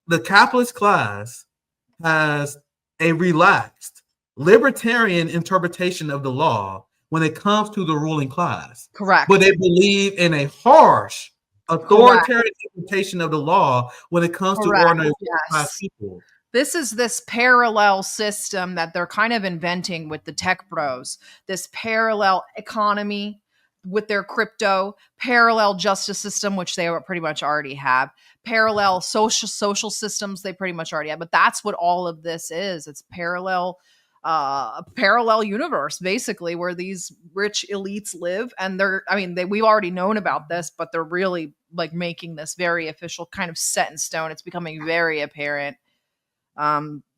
the capitalist class has a relaxed libertarian interpretation of the law when it comes to the ruling class. Correct. But they believe in a harsh authoritarian interpretation of the law when it comes to ordinary class people. This is this parallel system that they're kind of inventing with the tech bros, this parallel economy with their crypto, parallel justice system, which they pretty much already have, parallel social systems they pretty much already have. But that's what all of this is. It's parallel universe, basically, where these rich elites live. And we've already known about this, but they're really like making this very official, kind of set in stone. It's becoming very apparent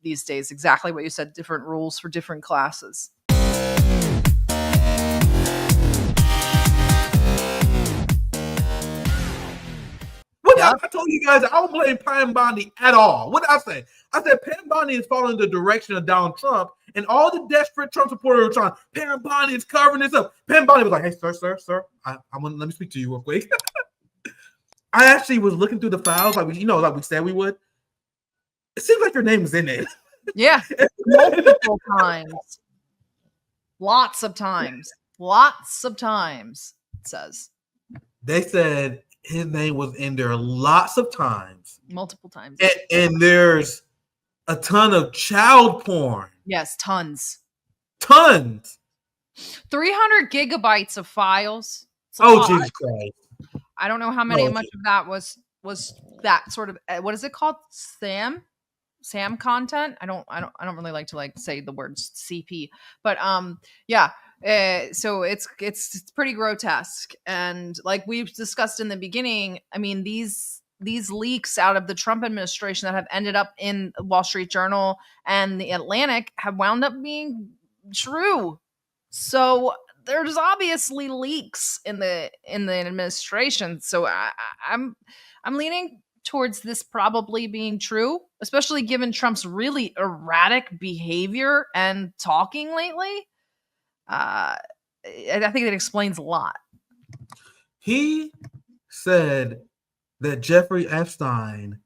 these days. Exactly what you said, different rules for different classes. I told you guys I don't blame Pam Bondi at all. What did I say? I said Pam Bondi is following the direction of Donald Trump, and all the desperate Trump supporters were trying. Pam Bondi is covering this up. Pam Bondi was like, "Hey, sir, let me speak to you real quick." I actually was looking through the files, like we said we would. It seems like your name is in it. Yeah, multiple times, lots of times. It says they said his name was in there lots of times, multiple times, and there's a ton of child porn. Yes, tons. 300 gigabytes of files. Oh, Jesus Christ! I don't know how many much of that was that sort of what is it called? SAM content. I don't really like to say the words CP, but yeah. So it's pretty grotesque, and like we've discussed in the beginning, I mean these leaks out of the Trump administration that have ended up in Wall Street Journal and the Atlantic have wound up being true. So there's obviously leaks in the administration. So I'm leaning towards this probably being true, especially given Trump's really erratic behavior and talking lately. I think it explains a lot. He said that Jeffrey Epstein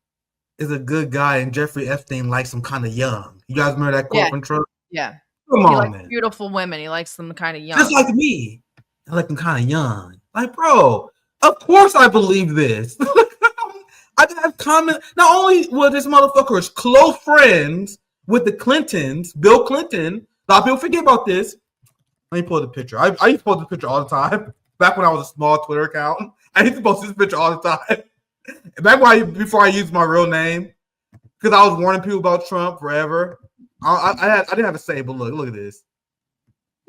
is a good guy, and Jeffrey Epstein likes him kind of young. You guys remember that quote from Trump? Yeah. Come on, man. Beautiful women. He likes them kind of young. Just like me. I like them kind of young. Like, bro, of course I believe this. I have comment. Not only were this motherfuckers close friends with the Clintons, Bill Clinton. A lot of people forget about this. Let me pull the picture. I used to post this picture all the time. Back when I was a small Twitter account, I used to post this picture all the time. Back before I used my real name, because I was warning people about Trump forever. I didn't have to say, but look at this.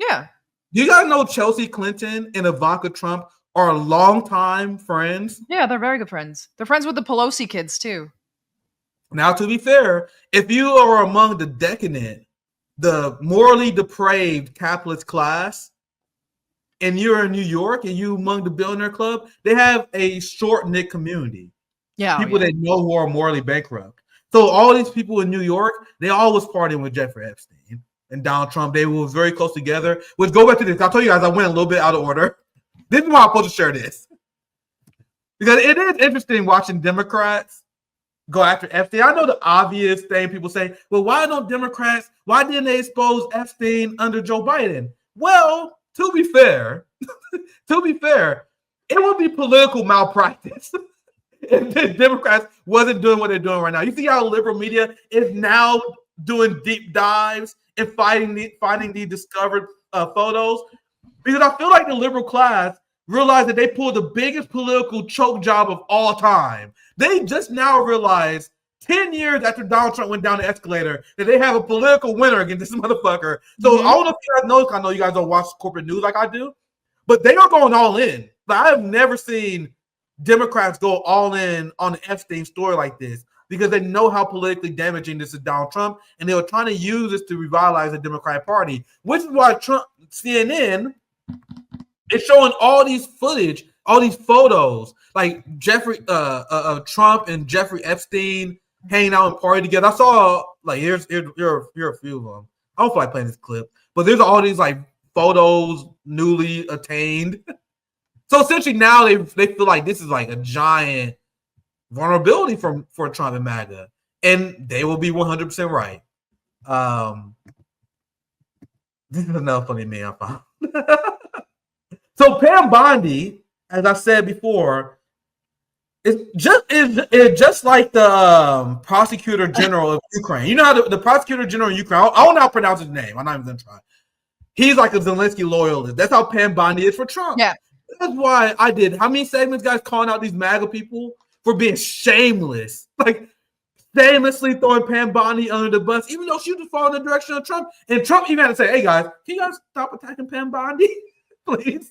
Yeah. You guys know Chelsea Clinton and Ivanka Trump are longtime friends? Yeah, they're very good friends. They're friends with the Pelosi kids too. Now, to be fair, if you are among the decadent, the morally depraved capitalist class, and you're in New York and you among the billionaire club, they have a short-knit community. Yeah, people that know who are morally bankrupt. So all these people in New York, they all was partying with Jeffrey Epstein and Donald Trump. They were very close together. Let's go back to this. I'll tell you guys, I went a little bit out of order. This is why I'm supposed to share this. Because it is interesting watching Democrats go after Epstein. I know the obvious thing people say, well, why didn't they expose Epstein under Joe Biden? Well, to be fair, it would be political malpractice if the Democrats wasn't doing what they're doing right now. You see how liberal media is now doing deep dives and finding the discovered photos? Because I feel like the liberal class realized that they pulled the biggest political choke job of all time. They just now realized 10 years after Donald Trump went down the escalator that they have a political winner against this motherfucker. So I don't know if you guys know, I know you guys don't watch corporate news like I do, but they are going all in. Like, I have never seen Democrats go all in on the Epstein story like this because they know how politically damaging this is Donald Trump, and they were trying to use this to revitalize the Democratic Party, which is why CNN is showing all these footage, all these photos, like Trump and Jeffrey Epstein hanging out and partying together. I saw here are a few of them. I don't feel like playing this clip, but there's all these like photos newly attained. So essentially now they feel like this is like a giant vulnerability for Trump and MAGA. and they will be 100% right. This is another funny meme I found. So Pam Bondi, as I said before, is just like the prosecutor general of Ukraine. You know how the prosecutor general in Ukraine, I don't know how to pronounce his name. I'm not even going to try. He's like a Zelensky loyalist. That's how Pam Bondi is for Trump. Yeah. That's why I did. How many segments, guys, calling out these MAGA people for being shameless? Like, shamelessly throwing Pam Bondi under the bus, even though she was following the direction of Trump. And Trump even had to say, hey, guys, can you guys stop attacking Pam Bondi? Please.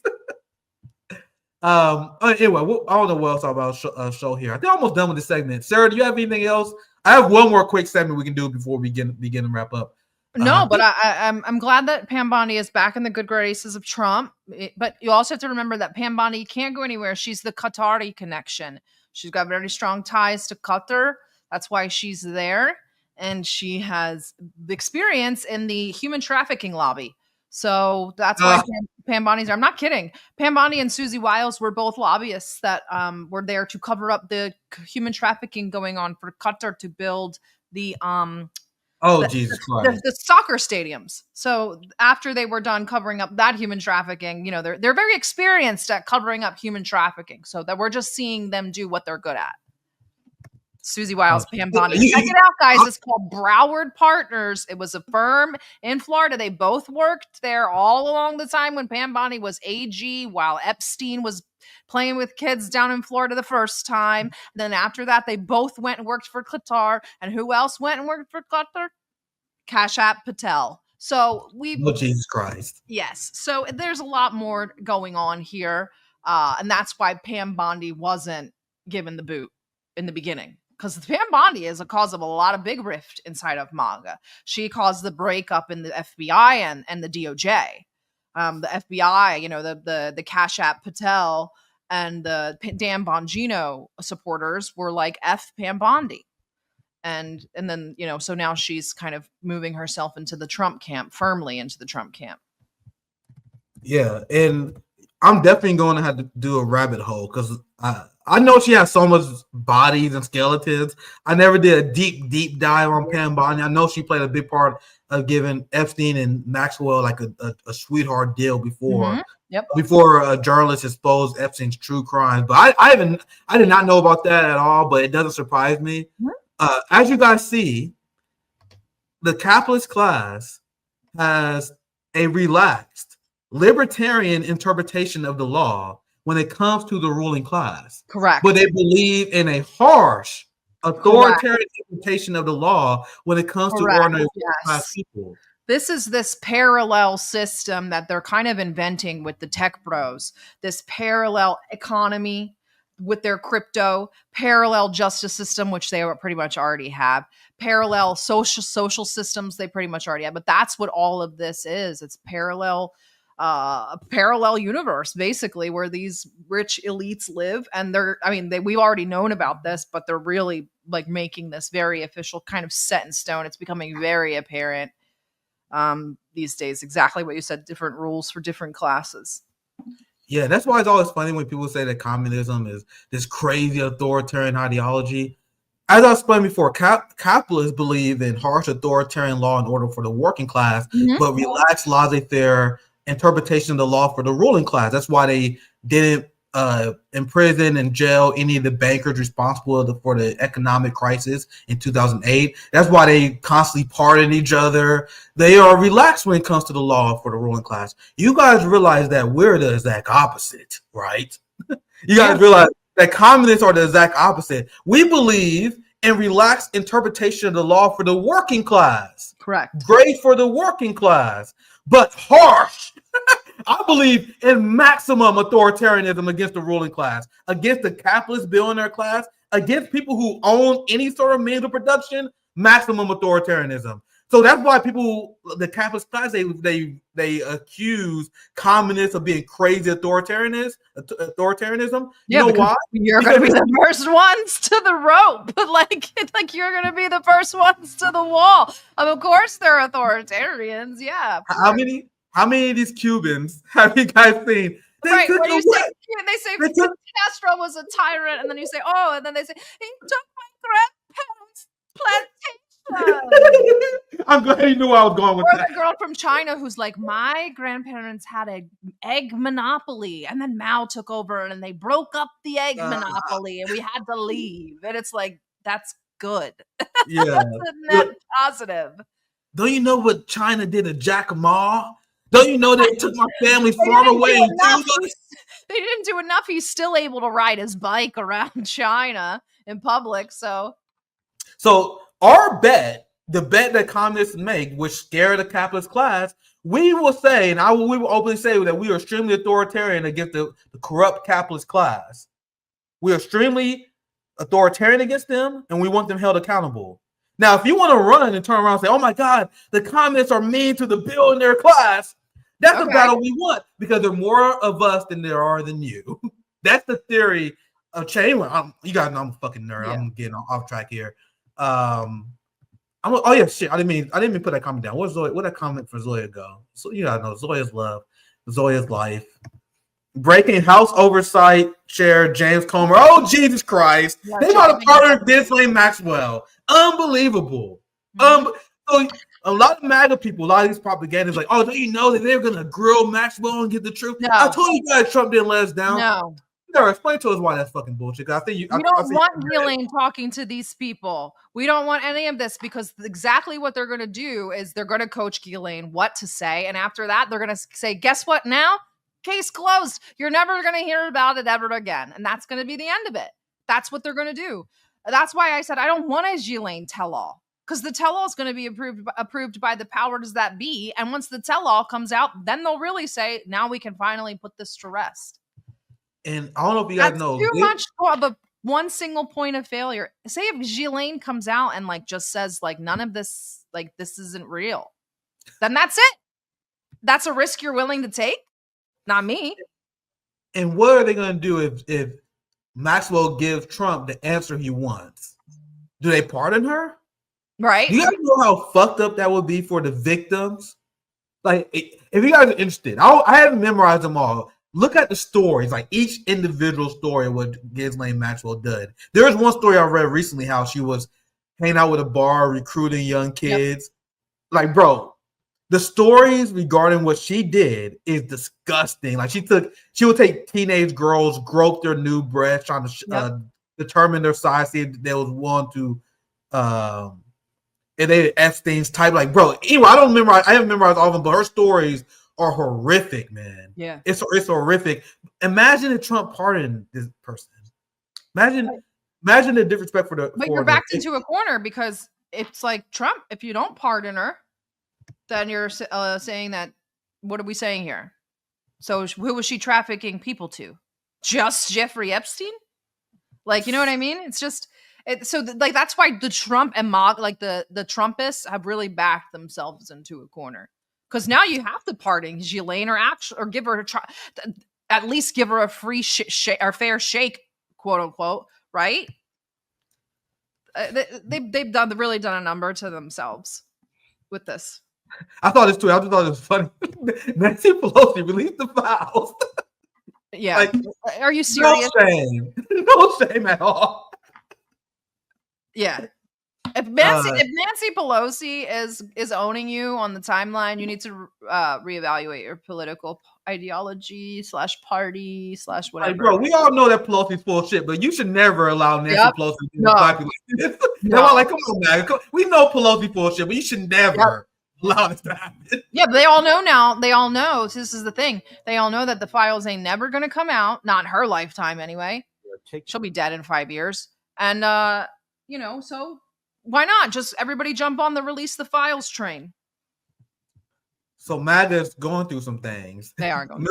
Anyway, I don't know what else about show here. I think I'm almost done with this segment. Sarah, do you have anything else? I have one more quick segment we can do before we begin to wrap up. No, but I'm glad that Pam Bondi is back in the good graces of Trump. But you also have to remember that Pam Bondi can't go anywhere. She's the Qatari connection. She's got very strong ties to Qatar. That's why she's there. And she has experience in the human trafficking lobby. So that's why Pam Bondi's there. I'm not kidding. Pam Bondi and Susie Wiles were both lobbyists that were there to cover up the human trafficking going on for Qatar to build the Jesus Christ. The soccer stadiums. So after they were done covering up that human trafficking, you know, they're very experienced at covering up human trafficking. So that we're just seeing them do what they're good at. Susie Wiles, Pam Bondi. Check it out, guys. It's called Broward Partners. It was a firm in Florida. They both worked there all along the time when Pam Bondi was AG, while Epstein was playing with kids down in Florida the first time. And then after that, they both went and worked for Qatar. And who else went and worked for Qatar? Kashat Patel. So Jesus Christ. Yes. So there's a lot more going on here. And that's why Pam Bondi wasn't given the boot in the beginning. Because Pam Bondi is a cause of a lot of big rift inside of MAGA. She caused the breakup in the FBI and the DOJ. The FBI, you know, the Kashat Patel and the Dan Bongino supporters were like, F Pam Bondi. And then, you know, so now she's kind of moving herself into the Trump camp, firmly into the Trump camp. Yeah, and I'm definitely going to have to do a rabbit hole because I know she has so much bodies and skeletons. I never did a deep dive on Pam Bondi. I know she played a big part of giving Epstein and Maxwell like a sweetheart deal before. Before journalists exposed Epstein's true crimes. But I did not know about that at all, but it doesn't surprise me. As you guys see, the capitalist class has a relaxed libertarian interpretation of the law when it comes to the ruling class. Correct. But they believe in a harsh authoritarian interpretation of the law when it comes to ordinary class people. This is this parallel system that they're kind of inventing with the tech bros, this parallel economy with their crypto, parallel justice system, which they pretty much already have, parallel social systems they pretty much already have. But that's what all of this is. It's a parallel universe, basically, where these rich elites live. And we've already known about this, but they're really like making this very official, kind of set in stone. It's becoming very apparent these days, exactly what you said, different rules for different classes. Yeah, that's why it's always funny when people say that communism is this crazy authoritarian ideology. As I explained before, capitalists believe in harsh authoritarian law and order for the working class, but relaxed laissez-faire interpretation of the law for the ruling class. That's why they didn't imprison and jail any of the bankers responsible for the economic crisis in 2008. That's why they constantly pardon each other. They are relaxed when it comes to the law for the ruling class. You guys realize that we're the exact opposite, right? You guys realize that communists are the exact opposite. We believe in relaxed interpretation of the law for the working class. Correct. Great for the working class, but harsh. I believe in maximum authoritarianism against the ruling class, against the capitalist billionaire class, against people who own any sort of means of production, maximum authoritarianism. So that's why the capitalist class, they accuse communists of being crazy authoritarianism. You know why? You're going to be the first ones to the rope. like you're going to be the first ones to the wall. Of course they're authoritarians. Yeah. How many of these Cubans have you guys seen? They say Castro was a tyrant, and then you say, oh, and then they say, he took my grandparents' plant I'm glad you knew where I was going with or that. the girl from China who's like, my grandparents had an egg monopoly, and then Mao took over, and they broke up the egg monopoly, and we had to leave. And it's like, that's good. Yeah, that's a net positive. Don't you know what China did to Jack Ma? Don't you know they took my family's farm away? They didn't do enough. He's still able to ride his bike around China in public. So our bet, the bet that communists make, which scare the capitalist class, we will say, and we will openly say that we are extremely authoritarian against the corrupt capitalist class. We are extremely authoritarian against them, and we want them held accountable. Now, if you want to run and turn around and say, oh my God, the communists are mean to the billionaire class, that's the battle we want, because there are more of us than there are than you. That's the theory of change. You guys know I'm a fucking nerd. Yeah. I'm getting off track here. Oh yeah, shit. I didn't mean put that comment down. Where'd that comment for Zoya go? So you gotta know Zoya's love, Zoya's life. Breaking House oversight chair James Comer. Oh Jesus Christ! Yeah, they got a partner Ghislaine Maxwell. Unbelievable. So a lot of MAGA people, a lot of these propagandists, like, oh, don't you know that they're gonna grill Maxwell and get the truth? No. I told you guys Trump didn't let us down. No. You gotta explain to us why that's fucking bullshit. I think we don't want Ghislaine talking to these people. We don't want any of this, because exactly what they're gonna do is they're gonna coach Ghislaine what to say, and after that, they're gonna say, guess what now? Case closed. You're never going to hear about it ever again. And that's going to be the end of it. That's what they're going to do. That's why I said I don't want a Ghislaine tell-all, because the tell-all is going to be approved by the powers that be. And once the tell-all comes out, then they'll really say, now we can finally put this to rest. And I don't know if you guys know. Too much of a one single point of failure. Say if Ghislaine comes out and like just says like none of this, like this isn't real, then that's it. That's a risk you're willing to take. Not me. And what are they going to do if Maxwell gives Trump the answer he wants? Do they pardon her? Right. Do you guys know how fucked up that would be for the victims? Like, if you guys are interested, I haven't memorized them all. Look at the stories, like each individual story of what Ghislaine Maxwell did. There was one story I read recently how she was hanging out with a bar, recruiting young kids. Yep. Like, bro, the stories regarding what she did is disgusting. Like she would take teenage girls, grope their new breasts, trying to determine their size, see if they was willing to, and they EPSTEIN's type. Like, bro, anyway, I haven't memorized all of them, but her stories are horrific, man. Yeah, it's horrific. Imagine if Trump pardoned this person. Imagine the disrespect for the. But you're backed into a corner, because it's like Trump. If you don't pardon her, then you're saying that, what are we saying here? So who was she trafficking people to? Just Jeffrey Epstein? Like, you know what I mean? It's just, like, that's why the Trump and the Trumpists have really backed themselves into a corner. Because now you have to pardon Ghislaine or give her at least give her a free or fair shake, quote unquote, right? They've really done a number to themselves with this. I thought this too. I just thought it was funny. Nancy Pelosi released the files. Yeah. Like, are you serious? No shame at all. Yeah. If Nancy Pelosi is owning you on the timeline, you need to reevaluate your political ideology /party / whatever. Like, bro, we all know that Pelosi's full of shit, but you should never allow Nancy Pelosi to be populated. No. Like, come on, man. We know Pelosi full of shit, but you should never allow this to happen. Yeah, but they all know now. They all know. So this is the thing. They all know that the files ain't never going to come out. Not in her lifetime, anyway. She'll be dead in 5 years. And, so why not? Just everybody jump on the release the files train. So MAGA's going through some things. They are going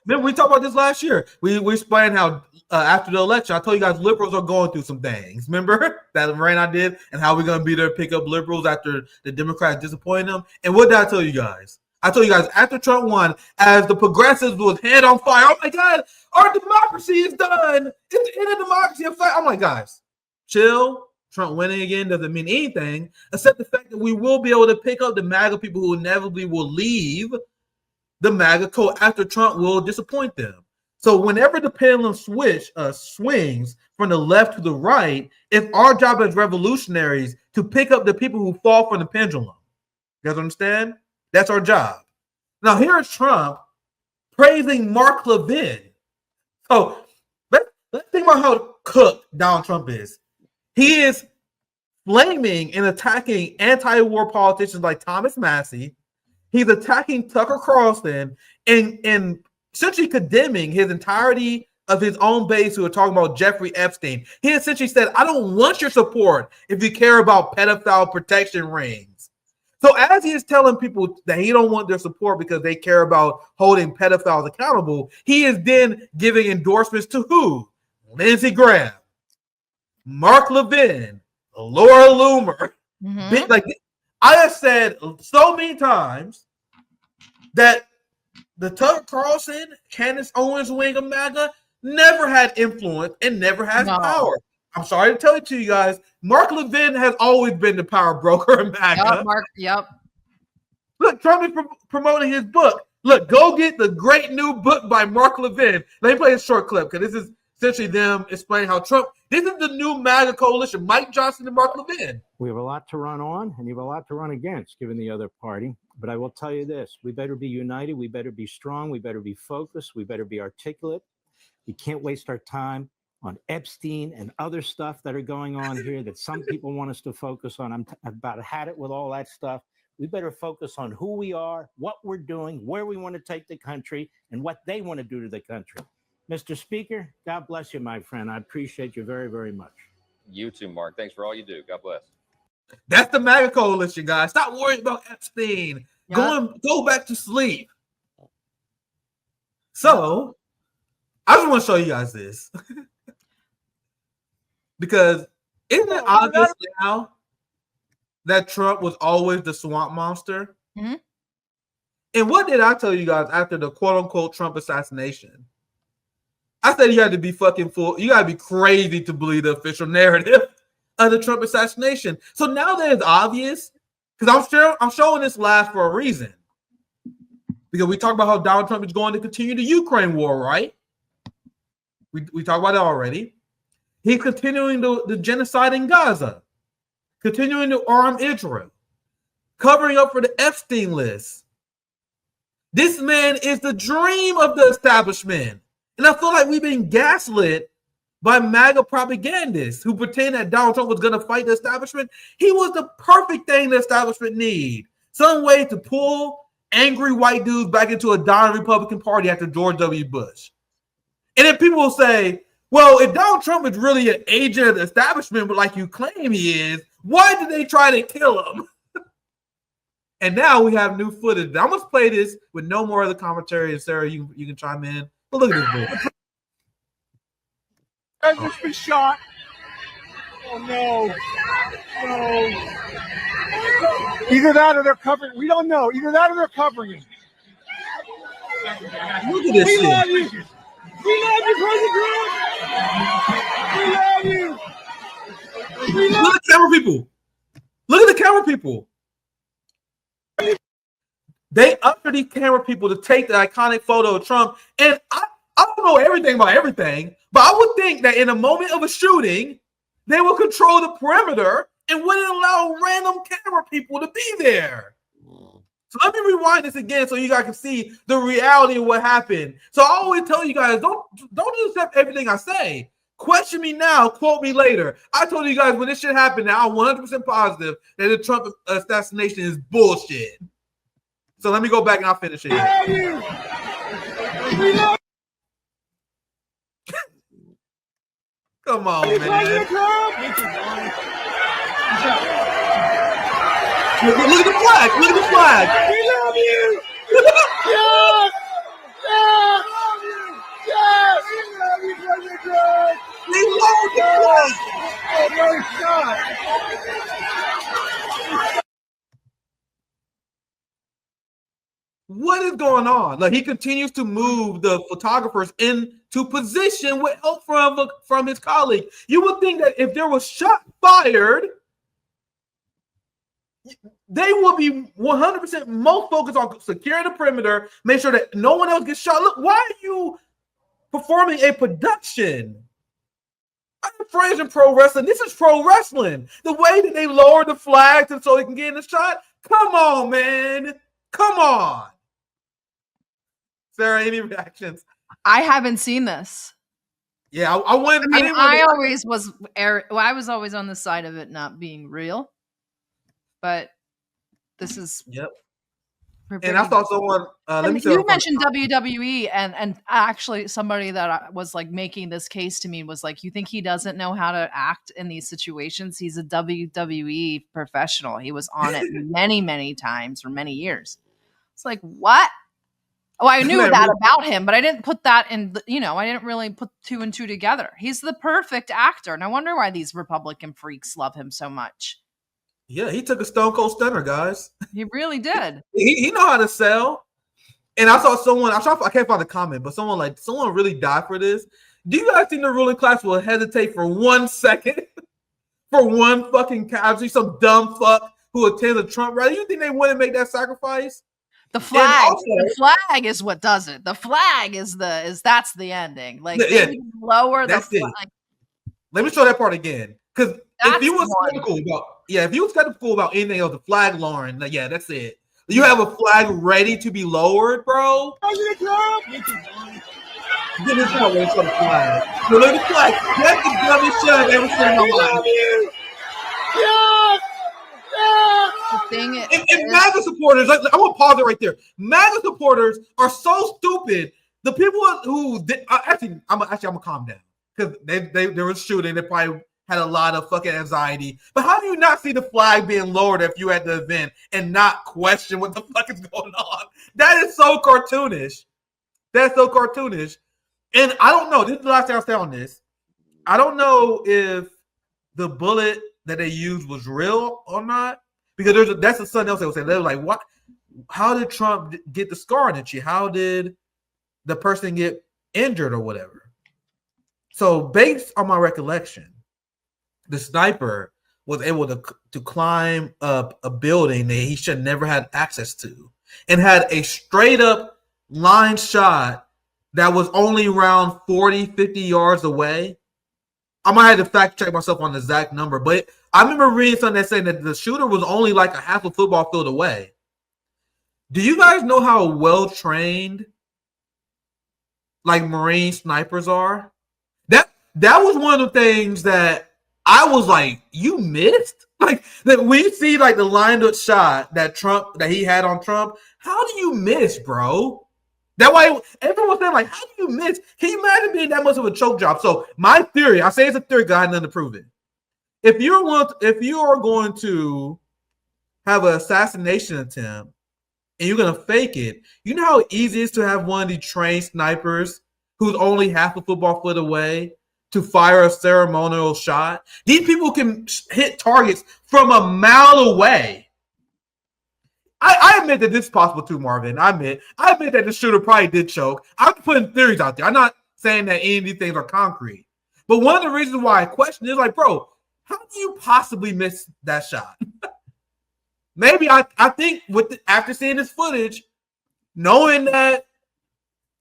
remember we talked about this last year. We explained how after the election, I told you guys liberals are going through some things. Remember that Lorraine I did, and how we're going to be there to pick up liberals after the Democrats disappointed them. And what did I tell you guys? I told you guys after Trump won, as the progressives was head on fire. Oh my God, our democracy is done. It's the end of democracy. I'm like, guys, chill. Trump winning again doesn't mean anything, except the fact that we will be able to pick up the MAGA people who inevitably will leave the MAGA code after Trump will disappoint them. So whenever the pendulum swings from the left to the right, it's our job as revolutionaries to pick up the people who fall from the pendulum. You guys understand? That's our job. Now, here's Trump praising Mark Levin. So let's think about how cooked Donald Trump is. He is flaming and attacking anti-war politicians like Thomas Massey. He's attacking Tucker Carlson and essentially condemning his entirety of his own base who are talking about Jeffrey Epstein. He essentially said, I don't want your support if you care about pedophile protection rings. So as he is telling people that he don't want their support because they care about holding pedophiles accountable, he is then giving endorsements to who? Lindsey Graham, Mark Levin, Laura Loomer. Mm-hmm. Like I have said so many times that the Tucker Carlson, Candace Owens wing of MAGA never had influence and never has power. I'm sorry to tell it to you guys. Mark Levin has always been the power broker in MAGA. Yep. Look, Trump is promoting his book. Look, go get the great new book by Mark Levin. Let me play a short clip because this is essentially them explaining how Trump, this is the new MAGA coalition, Mike Johnson and Mark Levin. We have a lot to run on and you have a lot to run against, given the other party. But I will tell you this, we better be united. We better be strong. We better be focused. We better be articulate. We can't waste our time on Epstein and other stuff that are going on here that some people want us to focus on. I've about had it with all that stuff. We better focus on who we are, what we're doing, where we want to take the country, and what they want to do to the country. Mr. Speaker, God bless you, my friend. I appreciate you very, very much. You too, Mark. Thanks for all you do. God bless. That's the MAGA coalition, guys. Stop worrying about Epstein. Yeah. Go back to sleep. So, I just want to show you guys this. Because isn't it obvious now that Trump was always the swamp monster? Mm-hmm. And what did I tell you guys after the quote-unquote Trump assassination? I said you had to be fucking fool. You got to be crazy to believe the official narrative of the Trump assassination. So now that it's obvious, because I'm showing this last for a reason. Because we talked about how Donald Trump is going to continue the Ukraine war, right? We talked about it already. He's continuing the genocide in Gaza, continuing to arm Israel, covering up for the Epstein list. This man is the dream of the establishment. And I feel like we've been gaslit by MAGA propagandists who pretend that Donald Trump was going to fight the establishment. He was the perfect thing the establishment need. Some way to pull angry white dudes back into a dying Republican Party after George W. Bush. And then people will say, well, if Donald Trump is really an agent of the establishment, but like you claim he is, why did they try to kill him? And now we have new footage. I'm going to play this with no more other commentary. And Sarah, you can chime in. But look at this boy. President's been shot. Oh, no. No. Either that or they're covering. We don't know. Either that or they're covering him. Look at this shit. Love you. We love you, President Trump. We love you. Look at the camera people. Look at the camera people. They usher these camera people to take the iconic photo of Trump. And I don't know everything about everything, but I would think that in a moment of a shooting, they will control the perimeter and wouldn't allow random camera people to be there. So let me rewind this again so you guys can see the reality of what happened. So I always tell you guys, don't just accept everything I say. Question me now, quote me later. I told you guys when this shit happened now, I'm 100% positive that the Trump assassination is bullshit. So let me go back and I'll finish it. Come on, man. Look at the flag. Look at the flag. We love you. Yes. Yes. Yes. We love you, President Trump. We love the flag. Oh, no shot. What is going on? Like, he continues to move the photographers into position with help from his colleague. You would think that if there was shot fired, they will be 100% most focused on securing the perimeter, make sure that no one else gets shot. Look, why are you performing a production I'm friends in pro wrestling. This is pro wrestling. The way that they lower the flags and so they can get in the shot. Come on, man. Come on. Sarah, any reactions? I haven't seen this. Yeah, I went. I was always on the side of it not being real, but this is. Yep. And I saw someone. You mentioned WWE, and actually somebody that was like making this case to me was like, "You think he doesn't know how to act in these situations? He's a WWE professional. He was on it many, many times for many years." It's like, what? Oh, I knew that about him, but I didn't put that in. I didn't really put 2 and 2 together. He's the perfect actor, and I wonder why these Republican freaks love him so much. Yeah, he took a Stone Cold Stunner, guys. He really did. He know how to sell. And I saw someone. I can't find a comment, but someone really died for this. Do you guys think the ruling class will hesitate for 1 second for one fucking casualty, some dumb fuck who attends a Trump rally? You think they wouldn't make that sacrifice? The flag is what does it. The flag is that's the ending. Like lower the flag. Let me show that part again. Because if you was skeptical about anything else, the flag lowering, yeah, that's it. You have a flag ready to be lowered, bro. Get this part where it's on the flag. Look at the flag. That's the dumbest shit I've ever seen in my life. Yes! The thing is, and MAGA supporters, I want to pause it right there. MAGA supporters are so stupid. The people who did, I'm gonna calm down because they were shooting. They probably had a lot of fucking anxiety. But how do you not see the flag being lowered if you at the event and not question what the fuck is going on? That is so cartoonish. That's so cartoonish. And I don't know. This is the last thing I'll say on this. I don't know if the bullet that they used was real or not. Because that's something else they would say. They were like, "What? How did Trump get the scar on the cheek? How did the person get injured or whatever?" So, based on my recollection, the sniper was able to climb up a building that he should never had access to, and had a straight up line shot that was only around 40, 50 yards away. I might have to fact check myself on the exact number, but I remember reading something that saying that the shooter was only like a half a football field away. Do you guys know how well trained like Marine snipers are? That was one of the things that I was like, you missed? Like that we see like the lined up shot that he had on Trump. How do you miss, bro? That why everyone said, like, how do you miss? Can you imagine being that much of a choke job? So my theory, I say it's a theory, because I had nothing to prove it. If you are going to have an assassination attempt and you're gonna fake it, you know how easy it is to have one of these trained snipers who's only half a football foot away to fire a ceremonial shot? These people can hit targets from a mile away. I admit that this is possible too, Marvin. I admit that the shooter probably did choke. I'm putting theories out there. I'm not saying that any of these things are concrete. But one of the reasons why I question is like, bro, how do you possibly miss that shot? Maybe I think after seeing this footage, knowing that,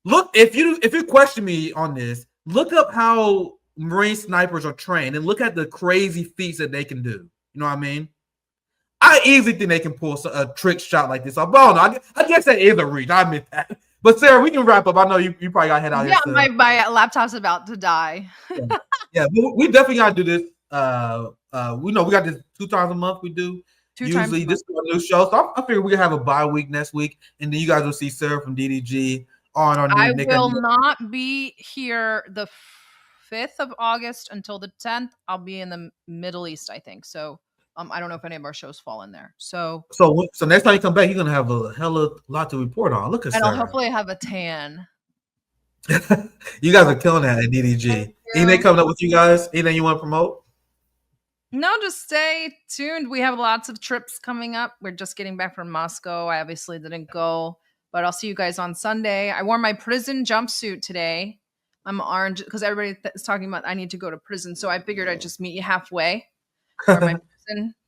look, if you question me on this, look up how Marine snipers are trained and look at the crazy feats that they can do. You know what I mean? I easily think they can pull a trick shot like this off. But I guess that is a reach. I admit that. But Sarah, we can wrap up. I know you probably got to head out here. Yeah, my laptop's about to die. Yeah, but we definitely got to do this. We know we got this 2 times a month. We do. Usually this is a new show. So I figure we can have a bye week next week. And then you guys will see Sarah from DDG on our new I will not be here the 5th of August until the 10th. I'll be in the Middle East, I think. So I don't know if any of our shows fall in there. So next time you come back, you're gonna have a hella lot to report on. Look at Sarah. I'll hopefully have a tan. You guys are killing that at DDG. Anything coming up with you guys? Anything you want to promote? No, just stay tuned. We have lots of trips coming up. We're just getting back from Moscow. I obviously didn't go, but I'll see you guys on Sunday. I wore my prison jumpsuit today. I'm orange because everybody is talking about I need to go to prison. So I figured I'd just meet you halfway. Wear my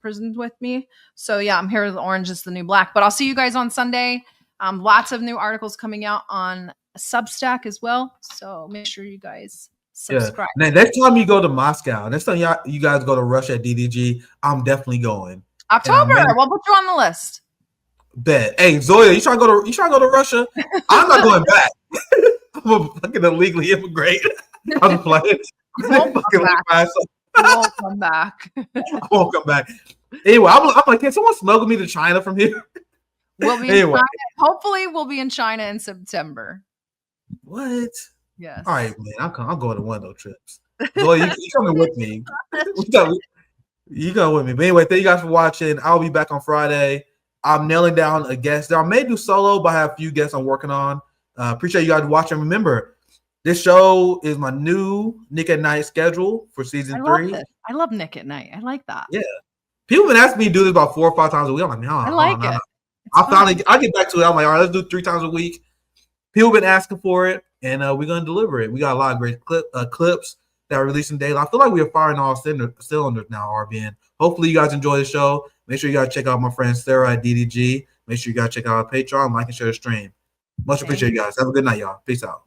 prison with me. So yeah, I'm here with orange is the new black. But I'll see you guys on Sunday. Lots of new articles coming out on Substack as well. So make sure you guys subscribe. Now, next time you go to Moscow, next time you guys go to Russia at DDG, I'm definitely going. October, we'll put you on the list. Bet. Hey, Zoya, you trying to go to Russia? I'm not going back. I'm a fucking illegally immigrate. I'm playing. Won't come back. I won't come back. Anyway, I'm like, can someone smuggle me to China from here? We'll be in China. Hopefully, we'll be in China in September. What? Yes. All right, man. I'm going to one of those trips. Zoya, you coming with me? You go with me. But anyway, thank you guys for watching. I'll be back on Friday. I'm nailing down a guest. I may do solo, but I have a few guests I'm working on. Appreciate you guys watching. Remember, this show is my new Nick at Night schedule for season 3. I love Nick at Night. I like that. Yeah. People have been asking me to do this about 4 or 5 times a week. I'm like, no, I like it. I get back to it. I'm like, all right, let's do 3 times a week. People have been asking for it, and we're going to deliver it. We got a lot of great clips that are releasing daily. I feel like we are firing all cylinders now, RBN. Hopefully you guys enjoy the show. Make sure you guys check out my friend Sarah at DDG. Make sure you guys check out our Patreon, like and share the stream. Much appreciate you guys. Have a good night, y'all. Peace out.